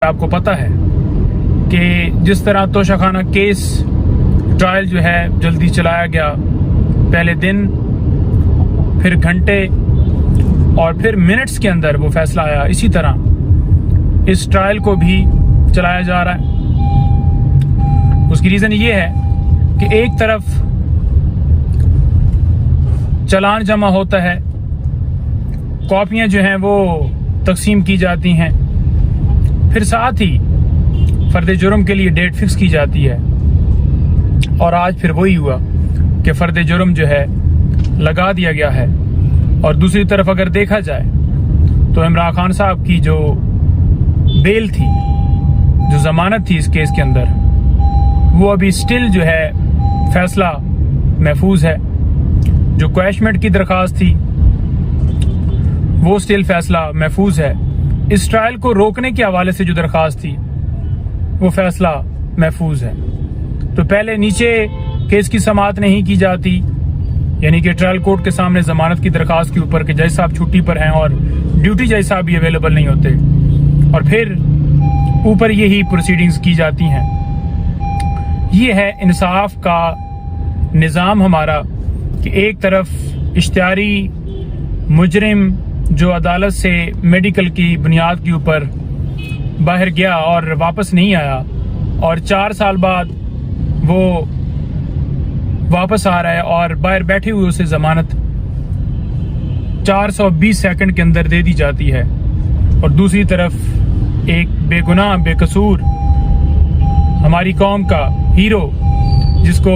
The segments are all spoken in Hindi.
आपको पता है कि जिस तरह तोशाखाना केस ट्रायल जो है जल्दी चलाया गया, पहले दिन, फिर घंटे और फिर मिनट्स के अंदर वो फैसला आया, इसी तरह इस ट्रायल को भी चलाया जा रहा है। उसकी रीज़न ये है कि एक तरफ चालान जमा होता है, कॉपियां जो हैं वो तकसीम की जाती हैं, फिर साथ ही फर्द जुर्म के लिए डेट फिक्स की जाती है। और आज फिर वही हुआ कि फर्द जुर्म जो है लगा दिया गया है। और दूसरी तरफ अगर देखा जाए तो इमरान खान साहब की जो बेल थी, जो जमानत थी इस केस के अंदर, वो अभी स्टिल जो है फैसला महफूज है। जो क्वैशमेंट की दरखास्त थी वो स्टिल फैसला महफूज है। इस ट्रायल को रोकने के हवाले से जो दरखास्त थी वो फैसला महफूज है। तो पहले नीचे केस की समाअत नहीं की जाती, यानी कि ट्रायल कोर्ट के सामने जमानत की दरखास्त के ऊपर कि जज साहब छुट्टी पर हैं और ड्यूटी जज साहब भी अवेलेबल नहीं होते, और फिर ऊपर यही प्रोसीडिंग्स की जाती हैं। ये है इंसाफ का निज़ाम हमारा कि एक तरफ इश्तिहारी मुजरिम जो अदालत से मेडिकल की बुनियाद के ऊपर बाहर गया और वापस नहीं आया, और 4 साल बाद वो वापस आ रहा है और बाहर बैठे हुए उसे जमानत 420 सेकंड के अंदर दे दी जाती है। और दूसरी तरफ एक बेगुनाह बेकसूर हमारी कौम का हीरो जिसको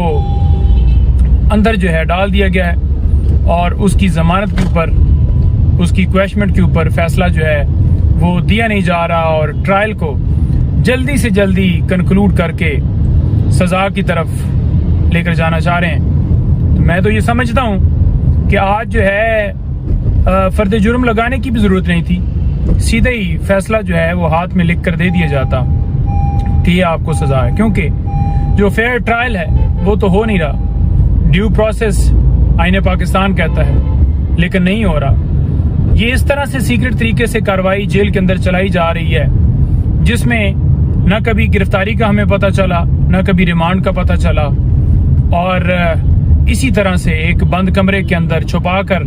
अंदर जो है डाल दिया गया है और उसकी जमानत के ऊपर, उसकी क्वैशमेंट के ऊपर फैसला जो है वो दिया नहीं जा रहा, और ट्रायल को जल्दी से जल्दी कंक्लूड करके सजा की तरफ लेकर जाना चाह रहे हैं। तो मैं तो ये समझता हूँ कि आज जो है फर्द जुर्म लगाने की भी जरूरत नहीं थी, सीधे ही फैसला जो है वो हाथ में लिख कर दे दिया जाता कि ये आपको सजा है, क्योंकि जो फेयर ट्रायल है वो तो हो नहीं रहा। ड्यू प्रोसेस आईने पाकिस्तान कहता है, लेकिन नहीं हो रहा। ये इस तरह से सीक्रेट तरीके से कार्रवाई जेल के अंदर चलाई जा रही है जिसमें न कभी गिरफ्तारी का हमें पता चला, न कभी रिमांड का पता चला, और इसी तरह से एक बंद कमरे के अंदर छुपाकर,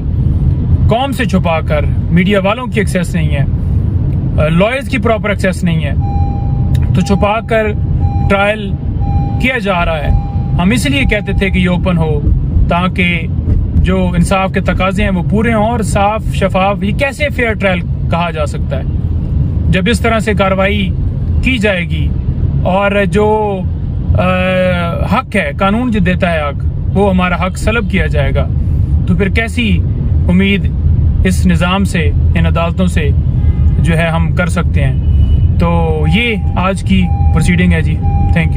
कौम से छुपाकर, मीडिया वालों की एक्सेस नहीं है, लॉयर्स की प्रॉपर एक्सेस नहीं है, तो छुपाकर ट्रायल किया जा रहा है। हम इसलिए कहते थे कि ये ओपन हो ताकि जो इंसाफ के तकाजे हैं वो पूरे हों और साफ शफाफ। ये कैसे फेयर ट्रायल कहा जा सकता है जब इस तरह से कार्रवाई की जाएगी और जो हक है, कानून जो देता है हक, वो हमारा हक सलब किया जाएगा। तो फिर कैसी उम्मीद इस निज़ाम से, इन अदालतों से जो है हम कर सकते हैं। तो ये आज की प्रोसीडिंग है जी। Thank you.